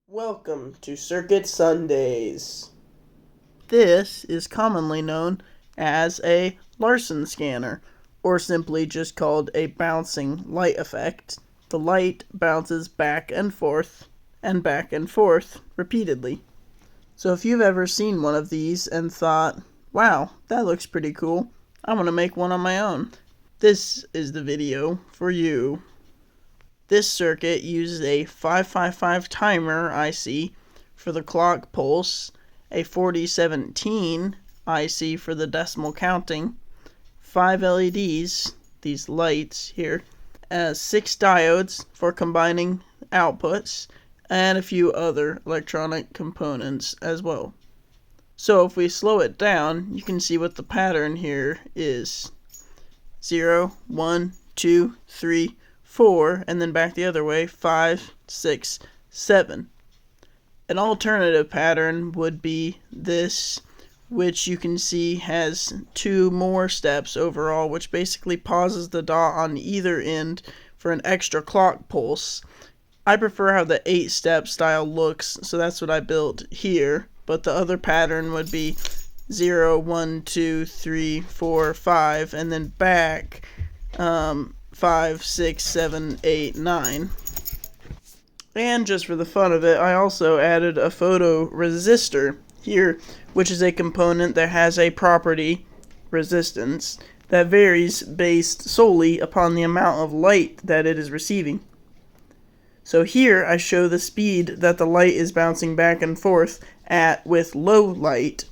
Welcome to Circuit Sundays. This is commonly known as a Larson scanner, or simply just called a bouncing light effect. The light bounces back and forth repeatedly. So if you've ever seen one of these and thought, wow, that looks pretty cool, I want to make one on my own, this is the video for you. This circuit uses a 555 timer IC for the clock pulse, a 4017 IC for the decimal counting, 5 LEDs, these lights here, 6 diodes for combining outputs, and a few other electronic components as well. So if we slow it down, you can see what the pattern here is. 0, 1, 2, 3, 4, and then back the other way, 5, 6, 7. An alternative pattern would be this, which you can see has 2 more steps overall, which basically pauses the dot on either end for an extra clock pulse. I prefer how the 8-step style looks, so that's what I built here, but the other pattern would be 0, 1, 2, 3, 4, 5, and then back 5, 6, 7, 8, 9. And just for the fun of it, I also added a photo resistor here, which is a component that has a property, resistance, that varies based solely upon the amount of light that it is receiving. So here I show the speed that the light is bouncing back and forth at with low light,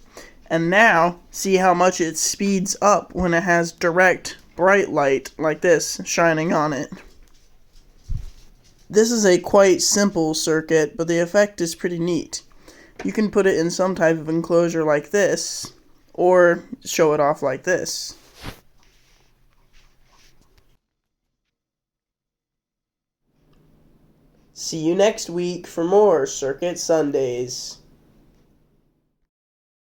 and now see how much it speeds up when it has direct bright light like this shining on it. This is a quite simple circuit, but the effect is pretty neat. You can put it in some type of enclosure like this, or show it off like this. See you next week for more Circuit Sundays.